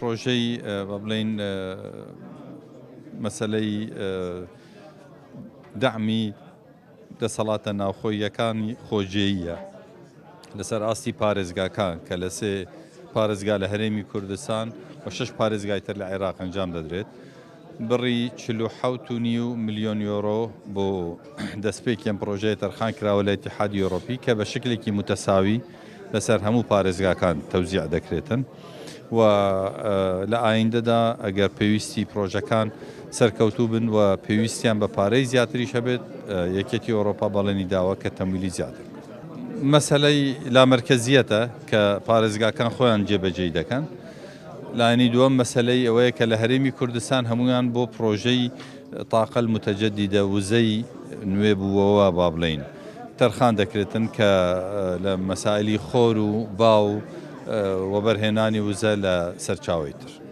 پرۆژەی بە بڵێن مەسەلەی دعمی دەسەڵاتە ناوخۆییەکانی خۆجێیە لەسەر ئاستی پارێزگاکان کە لە سێ پارێزگا لە هەرێمی کوردستان و 6 پارێزگای تر لە عێراق ئەنجام دەدرێت بڕی 47.5 ملیۆن یۆرۆ بۆ دەستپێکیان پرۆژەیە تەرخان کراوە لە ئیتیحادی ئەوڕۆپی کە بە شکلێکی متەساوی لەسەر هەموو پارێزگاکان تەوزیع دەکرێتن و لە ئایندەدا ئەگەر پێویستی پرۆژەکان سەرکەوتوو بن و پێویستیان بە پارەی زیاتریش هەبێت یەکێتی ئەوڕۆپا بەڵێنی داوە کە تەمویلی زیاتر مەسەلەی لامەرکەزیەتە کە پارێزگاکان خۆیان جێبەجێ دەکەن لایەنی دووەم مەسەلەی ئەوەیە کە لە هەرێمی کوردستان هەمویان بۆ پرۆژەی تاقل متەجەدیدە وزەی نوێ بووەوە با بڵێن تەرخان دەکرێتن کە لە مەسائلی خۆر و باو وەبەرهێنانی وزە لە سەرچاوی تر.